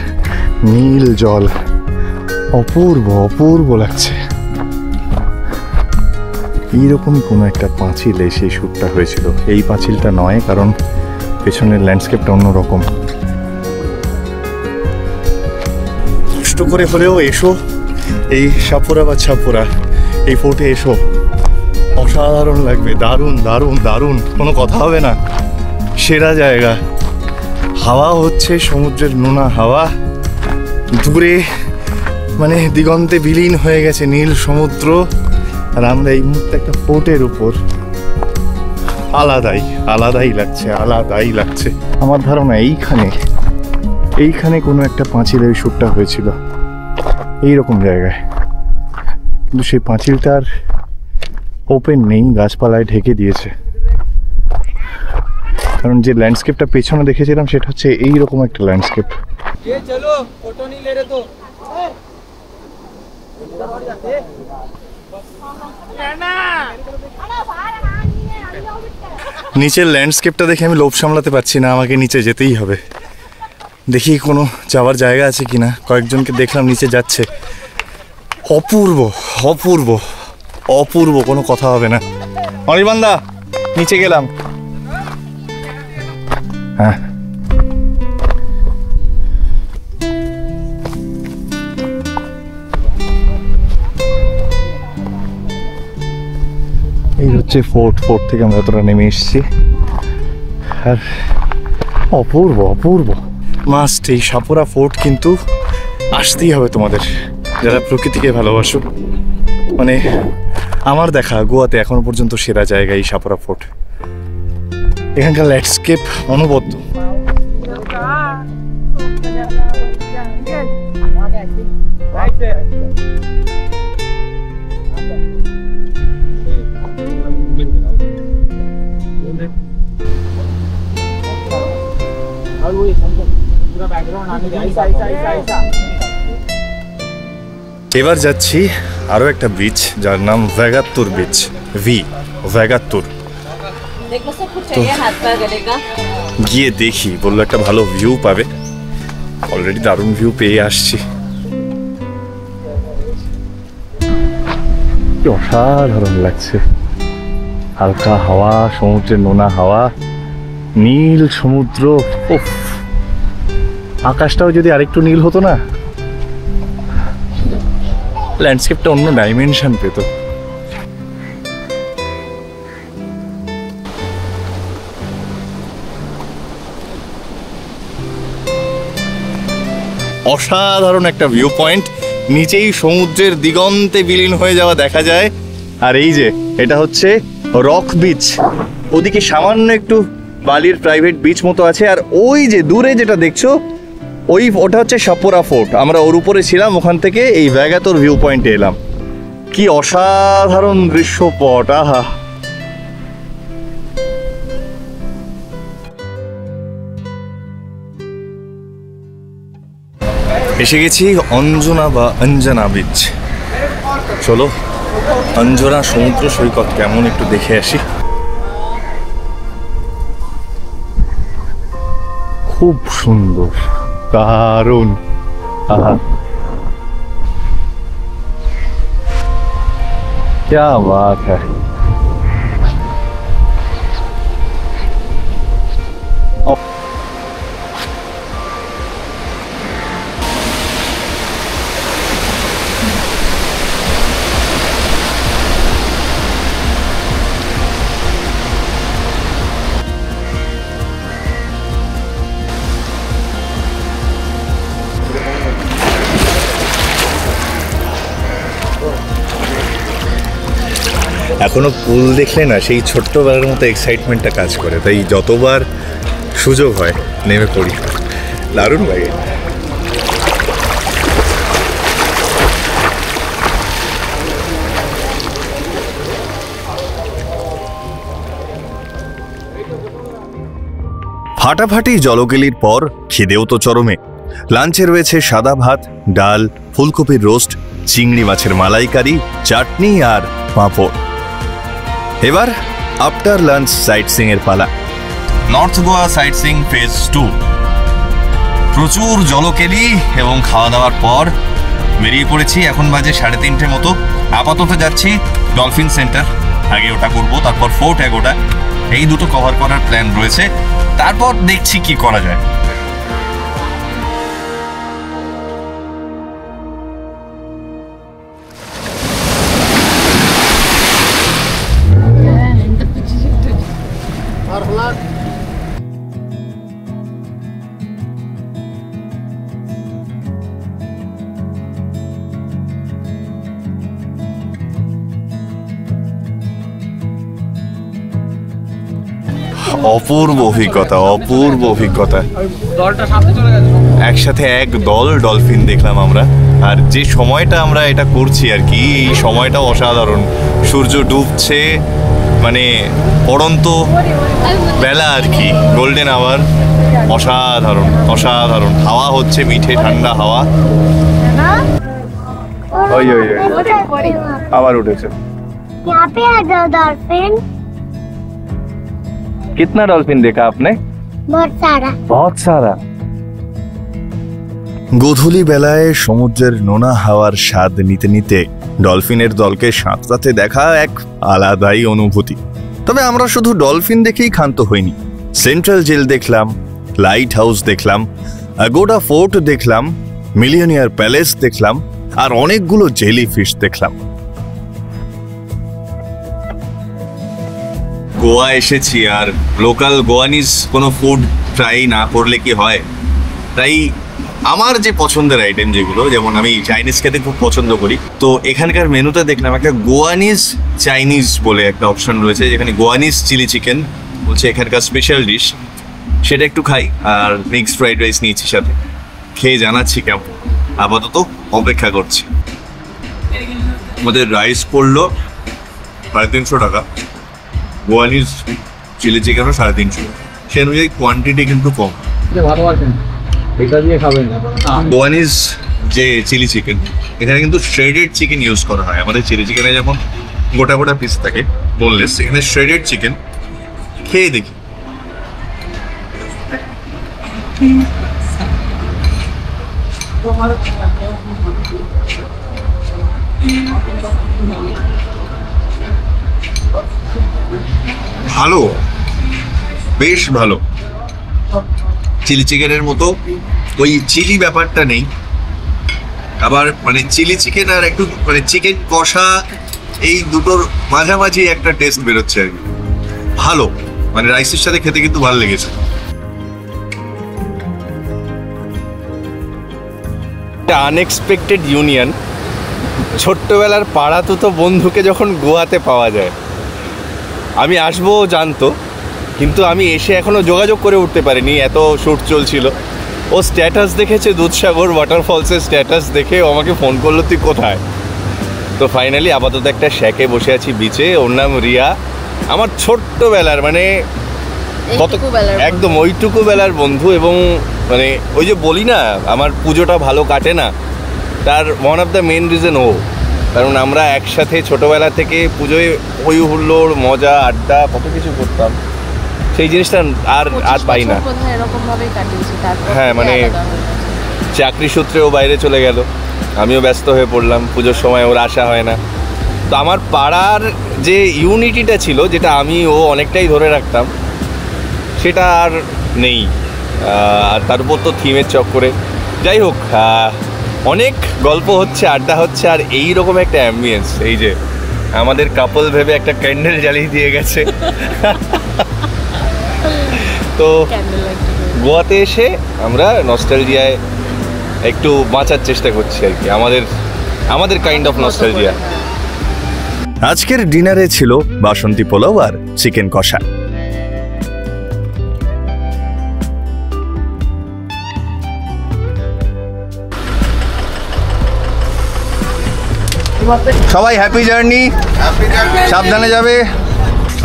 নীল জল, অপূর্ব অপূর্ব লাগছে। এইরকমই কোনো একটা পাঁচিলে সেই শ্যুটটা হয়েছিল। এই পাঁচিলটা নয়, কারণ পেছনের ল্যান্ডস্কেপটা অন্যরকম। কষ্ট করে হলেও এসো এই সাপুরা বা ছাপুরা, এই ফোর্টে এসো, অসাধারণ লাগবে। দারুণ দারুণ দারুণ, কোনো কথা হবে না, সেরা জায়গা। হাওয়া হচ্ছে সমুদ্রের নোনা হাওয়া, দূরে মানে দিগন্তে বিলীন হয়ে গেছে নীল সমুদ্র, আর আমরা এই মুহূর্তে একটা ফোর্টের উপর। আলাদাই আলাদাই লাগছে, আলাদাই লাগছে। আমার ধারণা এইখানে কোনো একটা পাঁচিলের শ্যুটটা হয়েছিল, এইরকম জায়গায়। কিন্তু সেই পাঁচিলটা আর ওপেন নেই, গাছপালায় ঢেকে দিয়েছে। কারণ যে ল্যান্ডস্কেপটা পেছনে দেখেছিলাম সেটা হচ্ছে এইরকম একটা ল্যান্ডস্কেপ। নিচের ল্যান্ডস্কেপটা দেখে আমি লোভ সামলাতে পারছি না, আমাকে নিচে যেতেই হবে। দেখি কোনো যাওয়ার জায়গা আছে কিনা। কয়েকজনকে দেখলাম নিচে যাচ্ছে। অপূর্ব অপূর্ব অপূর্ব, কোনো কথা হবে না। অনির্বাণদা, নিচে গেলাম। হ্যাঁ, এই হচ্ছে ফোর্ট থেকে আমরা এতটা নেমে এসেছি। আর অপূর্ব অপূর্ব, মাস্ট এই সাপুরা ফোর্ট কিন্তু আসতেই হবে তোমাদের, যারা প্রকৃতিকে ভালোবাসো। মানে আমার দেখা গোয়াতে এখনো পর্যন্ত সেরা জায়গা এই সাপুরা ফোর্ট। এখানকার ল্যান্ডস্কেপ অনবদ্য। এবার যাচ্ছি আরো একটা বিচ, যার নাম ভ্যাগাত্তুর বিচ। ভ্যাগাত্তুর। তো গিয়ে দেখি, বললো একটা ভালো ভিউ পাবে। অলরেডি দারুণ ভিউ পেয়ে আসছি। অসাধারণ লাগছে, হালকা হাওয়া, সমুদ্রের নোনা হাওয়া, নীল সমুদ্র। উফ, আকাশটাও যদি আরেকটু নীল হতো না, ল্যান্ডস্কেপটা অন্য ডাইমেনশন পেত। অসাধারণ একটা ভিউ পয়েন্ট, নিচেই সমুদ্রের দিগন্তে বিলীন হয়ে যাওয়া দেখা যায়। আর এই যে এটা হচ্ছে রক বিচ, ওদিকে সামান্য একটু বালির প্রাইভেট বিচ মতো আছে। আর ওই যে দূরে যেটা দেখছো, ওটা হচ্ছে সাপুরা ফোর্ট। আমরা ওর উপরে ছিলাম, ওখান থেকে এই ভ্যাগাত্তুর ভিউ পয়েন্টে এলাম। কি অসাধারণ দৃশ্যপট! আহা, এসে গেছি অঞ্জনা বা অঞ্জনা বিচ। চলো অঞ্জনা সমুদ্র সৈকত কেমন একটু দেখে আসি। খুব সুন্দর, দারুণ। आहा, क्या बात है। এখনো পুল দেখলে না সেই ছোট্টবেলার মতো এক্সাইটমেন্টটা কাজ করে, তাই যতবার সুযোগ হয় নেমে পড়ি। দারুণ লাগে। ফাটাফাটি জলকেলির পর খিদেও তো চরমে। লাঞ্চে রয়েছে সাদা ভাত, ডাল, ফুলকপির রোস্ট, চিংড়ি মাছের মালাইকারি, চাটনি আর পাঁপড়। এবার আফটার লাঞ্চ সাইট সিং এর পালা। North Goa sightseeing phase 2। প্রচুর জলকেলি এবং খাওয়া দাওয়ার পর বেরিয়ে পড়েছি। এখন বাজে 3:30 মতো। আপাতত যাচ্ছি ডলফিন সেন্টার, আগে ওটা করবো, তারপর ফোর্ট এগোডা। এই দুটো কভার করার প্ল্যান রয়েছে, তারপর দেখছি কি করা যায়। অপূর্ব অভিজ্ঞতা, অপূর্ব অভিজ্ঞতা। দলটা সামনে চলে গেছে, একসাথে এক দল ডলফিন দেখলাম আমরা। আর যে সময়টা আমরা এটা করছি আর কি, এই সময়টাও অসাধারণ। সূর্য ডুবছে, মানে পড়ন্ত বেলা আর কি, গোল্ডেন আওয়ার। অসাধারণ অসাধারণ। হাওয়া হচ্ছে মিঠে ঠান্ডা হাওয়া। ওই ওই ওই আবার উঠেছে। यहाँ पे आ जाओ डॉल्फिन। कितना डॉल्फिन देखा आपने? बहुत सारा। बहुत सारा। গোধূলি বেলায় সমুদ্রের নোনা হাওয়ার স্বাদ নিতে নিতে ডলফিনের দলকে সাঁতরাতে দেখা এক আলাদাই অনুভূতি। তবে আমরা শুধু ডলফিন দেখেই ক্ষান্ত হইনি। সেন্ট্রাল জেল দেখলাম, লাইট হাউস দেখলাম, আগোডা ফোর্ট দেখলাম, মিলিয়নিয়ার প্যালেস দেখলাম, আর অনেকগুলো জেলি ফিশ দেখলাম। গোয়া এসেছি আর লোকাল গোয়ানিজ কোনো ফুড ট্রাই না করলে কি হয়। তাই আমার যে পছন্দের আইটেম যেগুলো, যেমন আমি চাইনিজ খেতে খুব পছন্দ করি, তো এখানকার মেনুতে দেখলাম একটা গোয়ানিজ চাইনিজ বলে একটা অপশন রয়েছে, যেখানে গোয়ানিজ চিলি চিকেন বলছে এখানকার স্পেশাল ডিশ। সেটা একটু খাই, আর মিক্সড ফ্রাইড রাইস নিয়েছি সাথে। খেয়ে জানাচ্ছি কেমন। আপাতত অপেক্ষা করছি। আমাদের রাইস পড়লো 350 টাকা, গোয়ানিজ চিলি চিকেনও 350। সে অনুযায়ী কোয়ান্টিটি কিন্তু কম। ভালোবাসেন এটা দিয়ে খাবেন। গোয়ানিজ যে চিলি চিকেন, এখানে কিন্তু শ্রেডেড চিকেন ইউজ করা হয়। আমাদের চিলি চিকেনে যেমন গোটা গোটা পিস থাকে বোনলেস, এখানে শ্রেডেড চিকেন। খেয়ে দেখি। ভালো, বেশ ভালো। চিলি চিকেনের মতো ওই চিলি ব্যাপারটা নেই, আবার মানে চিলি চিকেন আর একটু মানে চিকেন কষা, এই দুটোর মাঝামাঝি একটা টেস্ট বেরোচ্ছে আর কি। ভালো, মানে রাইসের সাথে খেতে কিন্তু ভালো লেগেছে। Unexpected union. ছোট্টবেলার পাড়াতুতো বন্ধুকে যখন গোয়াতে পাওয়া যায়। আমি আসবো জানতো, কিন্তু আমি এসে এখনো যোগাযোগ করে উঠতে পারিনি, এত শ্যুট চলছিল। ও স্ট্যাটাস দেখেছে, দুধসাগর ওয়াটারফলসের স্ট্যাটাস দেখে ও আমাকে ফোন করলো তুই কোথায়। তো ফাইনালি আপাতত একটা শ্যাকে বসে আছি বিচে। ওর নাম রিয়া। আমার ছোট্টবেলার মানে কত একদম ওইটুকু বেলার বন্ধু। এবং মানে ওই যে বলি না আমার পুজোটা ভালো কাটে না, তার one of the main reason ও। কারণ আমরা একসাথে ছোটবেলা থেকে পুজোয় হই হুল্লোড়, মজা, আড্ডা, কত কিছু করতাম। সেই জিনিসটা আর পাই না। এরকম ভাবেই কাটিয়েছি। তারপর হ্যাঁ, মানে চাকরি সূত্রে ও বাইরে চলে গেল, আমিও ব্যস্ত হয়ে পড়লাম, পুজোর সময় ওর আসা হয় না। তো আমার পাড়ার যে ইউনিটিটা ছিল, যেটা আমি ও অনেকটাই ধরে রাখতাম, সেটা আর নেই। আর তার উপর তো থিমের চক্করে, যাই হোক, অনেক গল্প হচ্ছে, আড্ডা হচ্ছে, আর এই রকম একটা অ্যাম্বিয়েন্স। এই যে আমাদের কাপল ভেবে একটা ক্যান্ডেল জ্বালিয়ে দিয়ে গেছে। তো গোয়াতে এসে আমরা নস্টালজিয়ায় একটু বাঁচার চেষ্টা করছি আর কি, আমাদের কাইন্ড অফ নস্টালজিয়া। আজকের ডিনারে ছিল বাসন্তী পোলাও আর চিকেন কষা। সবাই হ্যাপি জার্নি, সাবধানে যাবে।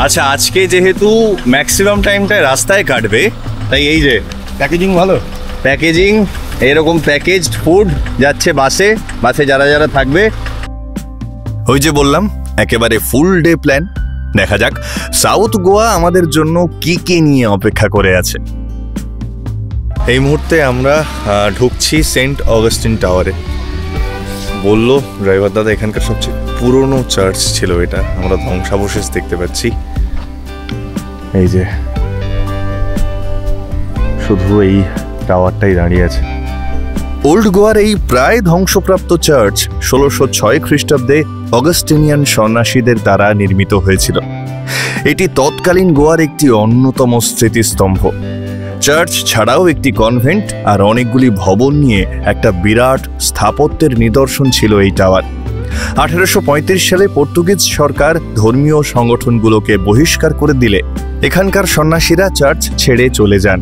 আচ্ছা, আজকে যেহেতু ম্যাক্সিমাম টাইমটা রাস্তায় কাটবে, তাই এই যে প্যাকেজিং ভালো, প্যাকেজিং, এরকম প্যাকেজড ফুড যাচ্ছে বাসে। বাসে যারা যারা থাকবে, ওই যে বললাম, একেবারে ফুল ডে প্ল্যান। দেখা যাক সাউথ গোয়া আমাদের জন্য কি কি নিয়ে অপেক্ষা করে আছে। এই মুহূর্তে আমরা ঢুকছি সেন্ট অগাস্টিন টাওয়ারে। বললো ড্রাইভার দাদা এখানকার সবচেয়ে পুরনো চার্চ ছিল এটা। আমরা ধ্বংসাবশেষ দেখতে পাচ্ছি, এই যে শুধু এই টাওয়ারটাই দাঁড়িয়ে আছে। ওল্ড গোয়ার এই প্রায় ধ্বংসপ্রাপ্ত চার্চ 1606 খ্রিস্টাব্দে অগাস্টিনিয়ান সন্ন্যাসীদের দ্বারা নির্মিত হয়েছিল। এটি তৎকালীন গোয়ার একটি অন্যতম স্মৃতিস্তম্ভ। চার্চ ছাড়াও একটি কনভেন্ট আর অনেকগুলি ভবন নিয়ে একটা বিরাট স্থাপত্যের নিদর্শন ছিল এই টাওয়ার। 1835 সালে পর্তুগিজ সরকার ধর্মীয় সংগঠনগুলোকে বহিষ্কার করে দিলে এখানকার সন্ন্যাসীরা চার্চ ছেড়ে চলে যান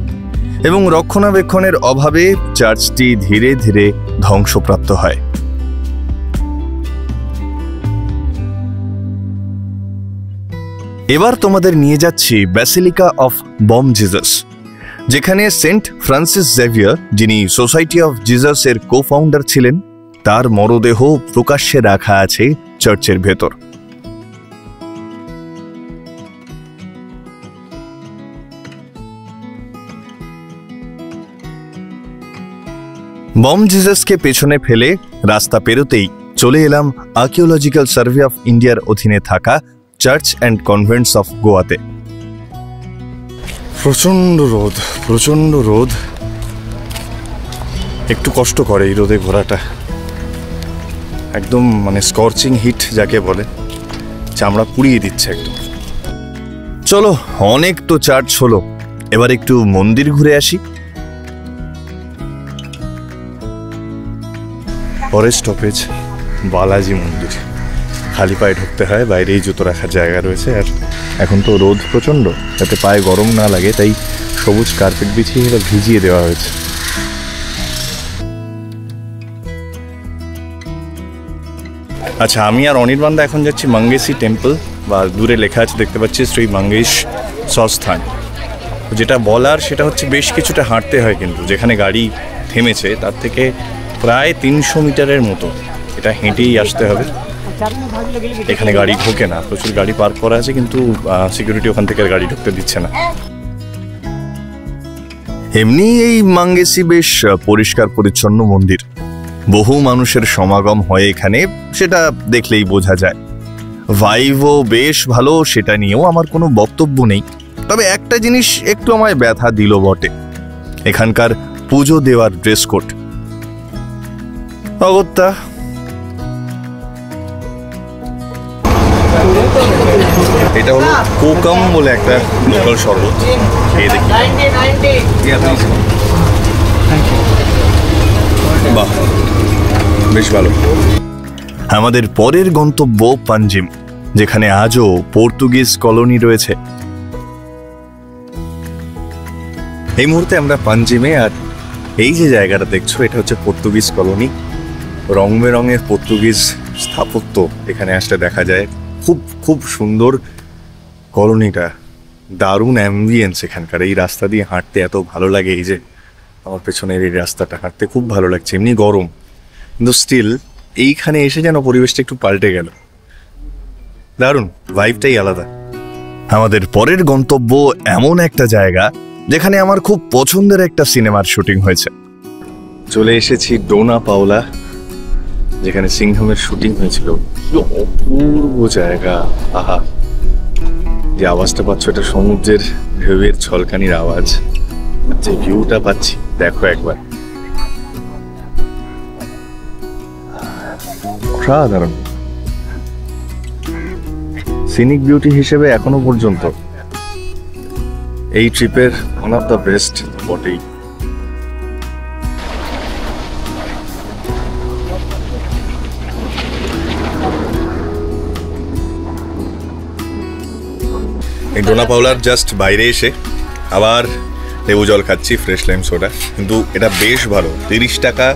এবং রক্ষণাবেক্ষণের অভাবে চার্চটি ধীরে ধীরে ধ্বংসপ্রাপ্ত হয়। এবার তোমাদের নিয়ে যাচ্ছি ব্যাসিলিকা অফ বম জিজাস, যেখানে সেন্ট ফ্রান্সিস জেভিয়ার, যিনি সোসাইটি অফ জিজাস এর কো-ফাউন্ডার ছিলেন, তার মরদেহ প্রকাশ্যে রাখা আছে চার্চের ভেতর। বম জিজাসকে পেছনে ফেলে রাস্তা পেরোতেই চলে এলাম আর্কিওলজিক্যাল সার্ভে অফ ইন্ডিয়ার অধীনে থাকা চার্চ অ্যান্ড কনভেন্টস অফ গোয়াতে। প্রচন্ড রোদ, একটু কষ্ট করে এই রোদে ঘোরাটা। একদম মানে স্কর্চিং হিট যাকে বলে, চামড়া পুড়িয়ে দিচ্ছে একদম। চলো, অনেক তো চার্চ হলো, এবার একটু মন্দির ঘুরে আসি। পরের স্টপেজ বালাজি মন্দির। খালি পায়ে ঢুকতে হয়, বাইরেই জুতো রাখার জায়গা রয়েছে। আর এখন তো রোদ প্রচণ্ড, যাতে পায়ে গরম না লাগে তাই সবুজ কার্পেট বিছিয়ে এটা ভিজিয়ে দেওয়া হয়েছে। আচ্ছা, আমি আর অনির্বাণদা এখন যাচ্ছি মঙ্গেশী টেম্পল, বা দূরে লেখা আছে দেখতে পাচ্ছি শ্রী মঙ্গেশ সস্থান। যেটা বলার সেটা হচ্ছে বেশ কিছুটা হাঁটতে হয়, কিন্তু যেখানে গাড়ি থেমেছে তার থেকে প্রায় 300 মিটারের মতো এটা হেঁটেই আসতে হবে। এখানে গাড়ি ঢোকে না, প্রচুর গাড়ি পার্ক করা আছে, কিন্তু সিকিউরিটি ওখান থেকে গাড়ি ঢুকতে দিচ্ছে না। এমনি এই মাঙ্গেসি বেশ পরিষ্কার পরিচ্ছন্ন মন্দির, বহু মানুষের সমাগম হয় এখানে, সেটা দেখলেই বোঝা যায়। ভাইবও বেশ ভালো, সেটা নিয়েও আমার কোনো বক্তব্য নেই। তবে একটা জিনিস একটু আমায় ব্যথা দিল বটে, এখানকার পুজো দেওয়ার ড্রেস কোড। অগত্যা এটা হলো কোকম বলে একটা লোকাল শরবত, খেয়ে দেখি। বাহ, বেশ ভালো। আমাদের পরের গন্তব্য পাঞ্জিম, যেখানে আজও পর্তুগিজ কলোনি রয়েছে। এই মুহূর্তে আমরা পাঞ্জিমে, আর এই যে জায়গাটা দেখছো এটা হচ্ছে পর্তুগিজ কলোনি। রং বেরঙের পর্তুগিজ স্থাপত্য এখানে আসলে দেখা যায়। খুব সুন্দর কলোনিটা, দারুণ অ্যাম্বিয়েন্স এখানকার। এই রাস্তা দিয়ে হাঁটতে এত ভালো লাগে, এই যে আমার পেছনের এই রাস্তাটা হাঁটতে খুব ভালো লাগছে। এমনি গরম, কিন্তু স্টিল এইখানে এসে যেন পরিবেশটা একটু পাল্টে গেল, দারুণ, ভাইবটাই আলাদা। আমাদের পরের গন্তব্য এমন একটা জায়গা যেখানে আমার খুব পছন্দের একটা সিনেমার শুটিং হয়েছে। চলে এসেছি ডোনা পাওলা, যেখানে সিংহামের শুটিং হয়েছিল। কি অপূর্ব জায়গা! আহা, যে আওয়াজটা পাচ্ছ এটা সমুদ্রের ঢেউয়ের ছলকানির আওয়াজ। যে ভিউটা পাচ্ছি দেখো একবার, অসাধারণ। সিনিক বিউটি হিসেবে এখনো পর্যন্ত এই ট্রিপের ওয়ান অফ দ্য বেস্ট বটেই। এই ডোনা পাওলার জাস্ট বাইরে এসে আবার লেবু জল খাচ্ছি, ফ্রেশ লাইম সোডা, কিন্তু এটা বেশ ভালো। 30 টাকা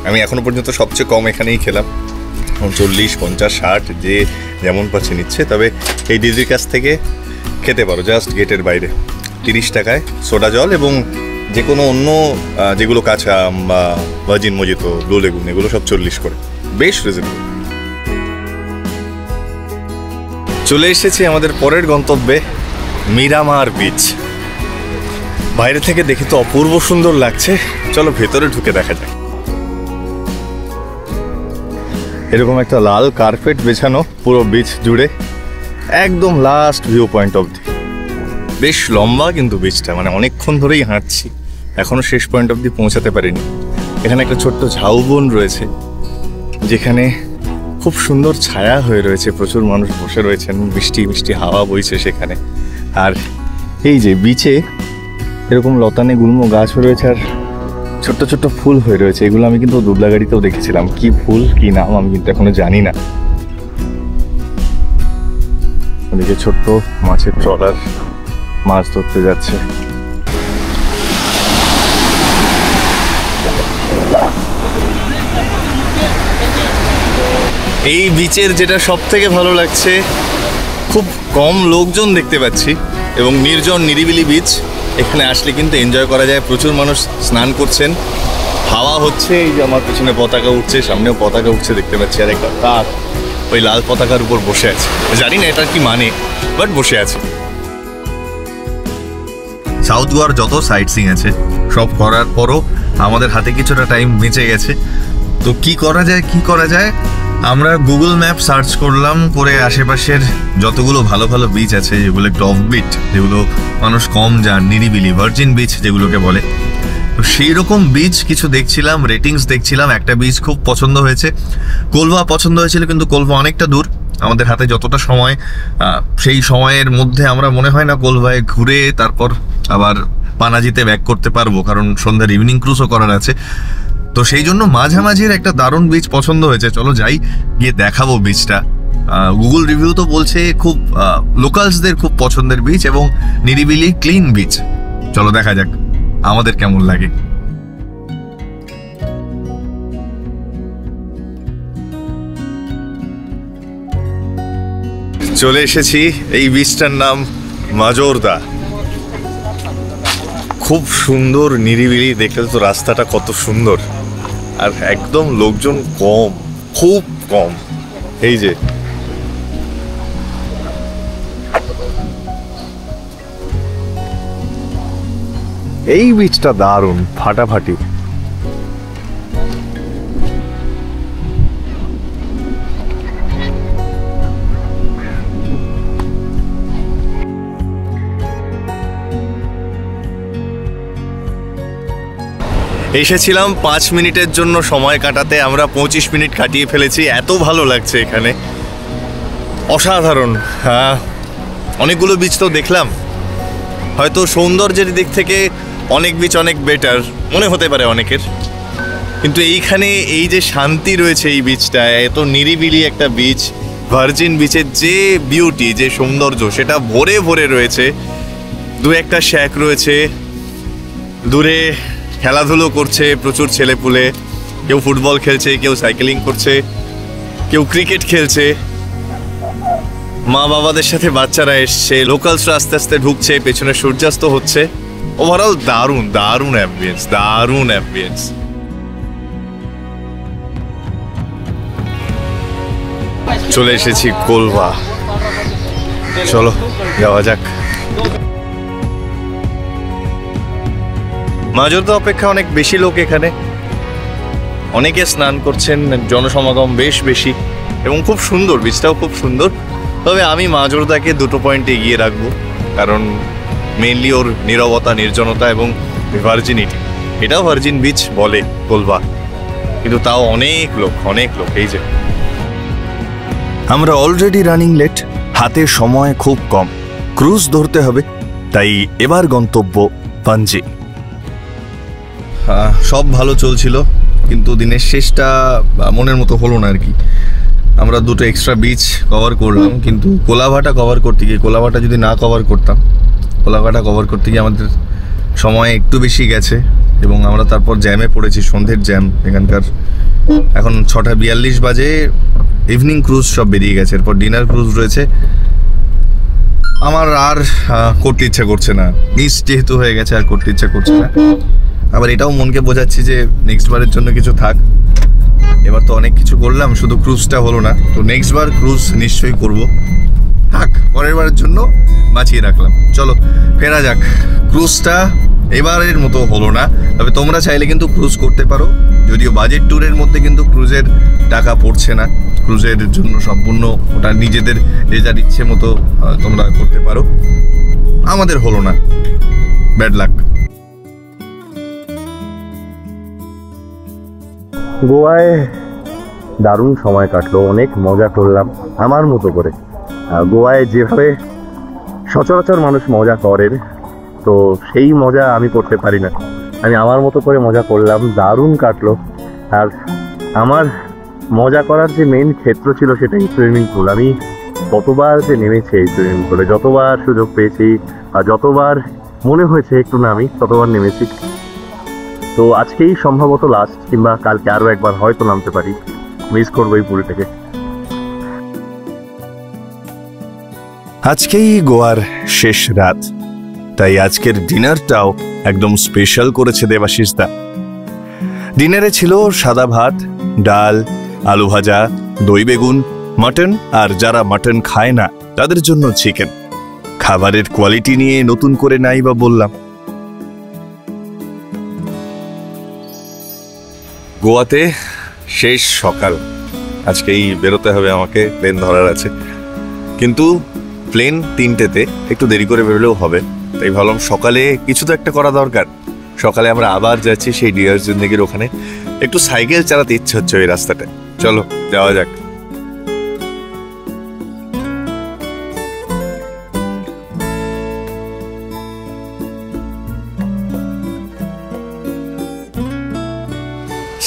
আমি এখনো পর্যন্ত সবচেয়ে কম এখানেই খেলাম। 40, 50, 60 যে যেমন পাচ্ছে নিচ্ছে। তবে এই দিদির কাছ থেকে খেতে পারো জাস্ট গেটের বাইরে 30 টাকায় সোডা জল, এবং যে কোনো অন্য যেগুলো কাঁচা আম বা ভার্জিন মজিতো, ব্লু লেগুন, এগুলো সব 40 করে, বেশ রিজনেবল। চলে এসেছি আমাদের পরের গন্তব্যে, মিরামার বিচ। বাইরে থেকে দেখে তো অপূর্ব সুন্দর লাগছে, চলো ভেতরে ঢুকে দেখা যাক। এরকম একটা লাল কার্পেট বেছানো পুরো বিচ জুড়ে, একদম লাস্ট ভিউ পয়েন্ট অবধি। বেশ লম্বা কিন্তু বিচটা, মানে অনেকক্ষণ ধরেই হাঁটছি, এখনো শেষ পয়েন্ট অবধি পৌঁছাতে পারিনি। এখানে একটা ছোট্ট ঝাউবন রয়েছে, যেখানে খুব সুন্দর ছায়া হয়ে রয়েছে, প্রচুর মানুষ বসে রয়েছেন, মিষ্টি মিষ্টি হাওয়া বইছে সেখানে। আর এই যে বিচে এরকম লতানে গুল্ম গাছ হয়ে রয়েছে, আর ছোট্ট ছোট্ট ফুল হয়ে রয়েছে। এগুলো আমি কিন্তু দুবলাগাড়িতেও দেখেছিলাম, কি ফুল কি নাম আমি কিন্তু এখনো জানি না। ওদিকে ছোট্ট মাছের ট্রলার মাছ ধরতে যাচ্ছে। এই বিচের যেটা সব থেকে ভালো লাগছে, খুব কম লোকজন দেখতে পাচ্ছি এবং নির্জন নিরিবিলি বিচ। এখানে আসলে কিন্তু এনজয় করা যায়, প্রচুর মানুষ স্নান করছেন, হাওয়া হচ্ছে। এই যে আমার পেছনে পতাকা উঠছে, সামনেও পতাকা উঠছে দেখতে পাচ্ছি, আর একটা কাক ওই লাল পতাকার উপর বসে আছে। জানি না এটার কি মানে, বাট বসে আছে। সাউথ গোয়ার যত সাইট সিং আছে সব করার পরও আমাদের হাতে কিছুটা টাইম বেঁচে গেছে। তো কি করা যায়, আমরা গুগল ম্যাপ সার্চ করলাম, করে আশেপাশের যতগুলো ভালো ভালো বিচ আছে, যেগুলো একটু অফ বিট, যেগুলো মানুষ কম যান, নিরিবিলি ভার্জিন বিচ যেগুলোকে বলে, তো সেই রকম বিচ কিছু দেখছিলাম, রেটিংস দেখছিলাম। একটা বিচ খুব পছন্দ হয়েছে, কোলভা পছন্দ হয়েছিল, কিন্তু কোলভা অনেকটা দূর। আমাদের হাতে যতটা সময়, সেই সময়ের মধ্যে আমরা মনে হয় না কোলভায় ঘুরে তারপর আবার পানাজিতে ব্যাক করতে পারবো, কারণ সন্ধ্যার ইভিনিং ক্রুজও করার আছে। তো সেই জন্য মাঝামাঝির একটা দারুণ বিচ পছন্দ হয়েছে, চলো যাই, গিয়ে দেখাবো বিচটা। গুগল রিভিউ তো বলছে খুব লোকালসদের খুব পছন্দের বিচ এবং নিরিবিলি ক্লিন বিচ। চলো দেখা যাক আমাদের কেমন লাগে। চলে এসেছি, এই বিচটার নাম মাজোরদা। খুব সুন্দর নিরিবিলি, দেখলে তো রাস্তাটা কত সুন্দর, আর একদম লোকজন কম, খুব কম। এই যে এই বিচটা দারুণ, ফাটাফাটি। এসেছিলাম 5 মিনিটের জন্য সময় কাটাতে, আমরা 25 মিনিট কাটিয়ে ফেলেছি। এত ভালো লাগছে এখানে, অসাধারণ। হ্যাঁ, অনেকগুলো বিচ তো দেখলাম, হয়তো সৌন্দর্যের দিক থেকে অনেক বিচ অনেক বেটার মনে হতে পারে অনেকের, কিন্তু এইখানে এই যে শান্তি রয়েছে এই বিচটায়, এত নিরিবিলি একটা বিচ, ভার্জিন বিচের যে বিউটি, যে সৌন্দর্য, সেটা ভরে ভরে রয়েছে। দু একটা শ্যাক রয়েছে, দূরে খেলাধুলো করছে প্রচুর ছেলেপুলে, কেউ ফুটবল খেলছে, কেউ সাইকেলিং করছে, কেউ ক্রিকেট খেলছে। মা বাবাদের সাথে বাচ্চারা এসছে, লোকালসরা আস্তে আস্তে ঢুকছে, পেছনে সূর্যাস্ত হচ্ছে। ওভারঅল দারুণ দারুণ অ্যাম্বিয়েন্স, দারুণ অ্যাম্বিয়েন্স। চলে এসেছি কোলভা, চলো যাওয়া যাক। মাজোরদা অপেক্ষা অনেক বেশি লোক এখানে, অনেকে স্নান করছেন, জনসমাগম বেশ বেশি এবং খুব সুন্দর, বিচটাও খুব সুন্দর। তবে আমি মাজরদাকে 2 পয়েন্ট এগিয়ে রাখবো, কারণ মেইনলি ওর নীরবতা, নির্জনতা এবং ভার্জিনিটি। এটাও ভার্জিন বিচ বলে কোলবা, কিন্তু তাও অনেক লোক। এই যে আমরা অলরেডি রানিং লেট, হাতে সময় খুব কম, ক্রুজ ধরতে হবে, তাই এবার গন্তব্য পাঞ্জি। সব ভালো চলছিল, কিন্তু দিনের শেষটা মনের মতো হলো না আর কি। আমরা 2টো এক্সট্রা বিচ কভার করলাম, কিন্তু কোলাঘাটা কভার করতে গিয়ে, কোলাঘাটা যদি না কভার করতাম, কোলাঘাটা কভার করতে গিয়ে আমাদের সময় একটু বেশি গেছে এবং আমরা তারপর জ্যামে পড়েছি, সন্ধ্যের জ্যাম এখানকার। এখন 6:42 বাজে, ইভিনিং ক্রুজ সব বেরিয়ে গেছে, এরপর ডিনার ক্রুজ রয়েছে। আমার আর করতে ইচ্ছা করছে না, মিস যেহেতু হয়ে গেছে আর করতে ইচ্ছা করছে না। আবার এটাও মনকে বোঝাচ্ছি যে নেক্সট বারের জন্য কিছু থাক, এবার তো অনেক কিছু করলাম, শুধু ক্রুজটা হলো না, তো নেক্সট বার ক্রুজ নিশ্চয়ই করব। থাক, পরের বারের জন্য বাঁচিয়ে রাখলাম। চলো ফেরা যাক। ক্রুজটা এবারের মতো হলো না, তবে তোমরা চাইলে কিন্তু ক্রুজ করতে পারো, যদিও বাজেট ট্যুরের মধ্যে কিন্তু ক্রুজের টাকা পড়ছে না। ক্রুজের জন্য সম্পূর্ণ ওটা নিজেদের যে যার ইচ্ছে মতো তোমরা করতে পারো। আমাদের হলো না, ব্যাড লাক। গোয়ায় দারুণ সময় কাটলো, অনেক মজা করলাম আমার মতো করে। গোয়ায় যেভাবে সচরাচর মানুষ মজা করেন, তো সেই মজা আমি করতে পারি না। আমি আমার মতো করে মজা করলাম, দারুণ কাটলো। আর আমার মজা করার যে মেইন ক্ষেত্র ছিল সেটাই সুইমিং পুল। আমি কতবার যে নেমেছি এই সুইমিং পুলে, যতবার সুযোগ পেয়েছি আর যতবার মনে হয়েছে একটু নামি, ততবার নেমেছি। তো আজকেই সম্ভবত লাস্ট, কিংবা কালকে আরও একবার হয়তো নামতে পারি। মিস করবো এই পুলটাকে। আজকেই গোয়ার শেষ রাত, তাই আজকের ডিনারটাও একদম স্পেশাল করেছে দেবাশিস দা। ডিনারে ছিল সাদা ভাত, ডাল, আলু ভাজা, দই বেগুন, মাটন, আর যারা মাটন খায় না তাদের জন্য চিকেন। খাবারের কোয়ালিটি নিয়ে নতুন করে নাই বা বললাম। গোয়াতে শেষ সকাল, আজকেই বেরোতে হবে আমাকে, প্লেন ধরার আছে। কিন্তু প্লেন 3টেতে, একটু দেরি করে বেরোলেও হবে, তাই ভাবলাম সকালে কিছু তো একটা করা দরকার। সকালে আমরা আবার যাচ্ছি সেই ডিয়ার জিন্দেগির ওখানে। একটু সাইকেল চালাতে ইচ্ছে হচ্ছে ওই রাস্তাটা, চলো যাওয়া যাক।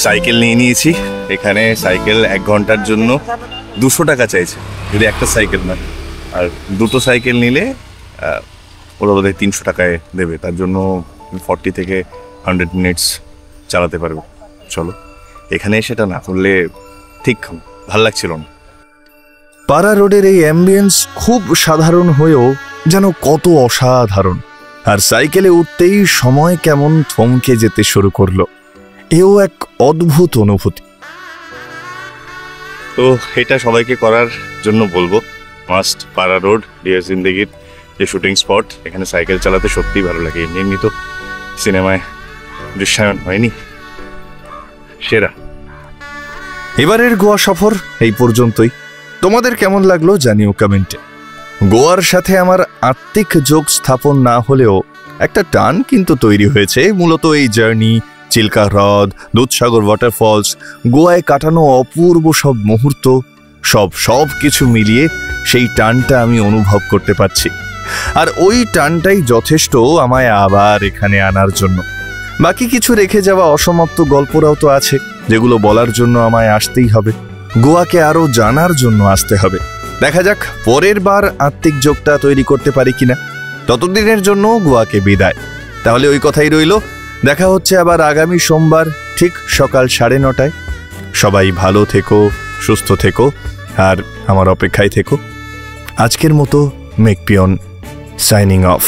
সাইকেল নিয়ে নিয়েছি। এখানে সাইকেল 1 ঘন্টার জন্য 200 টাকা চাইছে, যদি একটা সাইকেল না, আর 2টো সাইকেল নিলে ওরা বোধহয় 300 টাকায় দেবে। তার জন্য 40 থেকে 100 মিনিটস চালাতে পারবে। চলো, এখানে সেটা না করলে ঠিক ভাল লাগছিল না। পাড়া রোডের এই অ্যাম্বিয়েন্স খুব সাধারণ হয়েও যেন কত অসাধারণ। আর সাইকেলে উঠতেই সময় কেমন থমকে যেতে শুরু করলো, এও এক অদ্ভুত অনুভূতি। তো এটা সবাইকে করার জন্য বলবো, মাস্ট। পাড়া রোড ডিয়ার জিন্দেগির যে শুটিং স্পট, এখানে সাইকেল চালাতে সত্যিই ভালো লাগে। এমনি তো সিনেমায় দৃশ্যায়ন হয়নি, সেরা। এবারের গোয়া সফর এই পর্যন্তই। তোমাদের কেমন লাগলো জানিও কমেন্টে। গোয়ার সাথে আমার আত্মিক যোগ স্থাপন না হলেও একটা টান কিন্তু তৈরি হয়েছে, মূলত এই জার্নি, চিল্কা হ্রদ, দুধসাগর ওয়াটারফলস, গোয়ায় কাটানো অপূর্ব সব মুহূর্ত, সব কিছু মিলিয়ে সেই টানটা আমি অনুভব করতে পারছি। আর ওই টানটাই যথেষ্ট আমায় আবার এখানে আনার জন্য। বাকি কিছু রেখে যাওয়া অসমাপ্ত গল্পরাও তো আছে, যেগুলো বলার জন্য আমায় আসতেই হবে, গোয়াকে আরো জানার জন্য আসতে হবে। দেখা যাক পরের বার আত্মিক যোগটা তৈরি করতে পারি কিনা। ততদিনের জন্য গোয়াকে বিদায়। তাহলে ওই কথাই রইল, দেখা হচ্ছে আবার আগামী সোমবার ঠিক সকাল 9:30টায়। সবাই ভালো থেকো, সুস্থ থেকো, আর আমার অপেক্ষায় থেকো। আজকের মতো মেকপিয়ন সাইনিং অফ।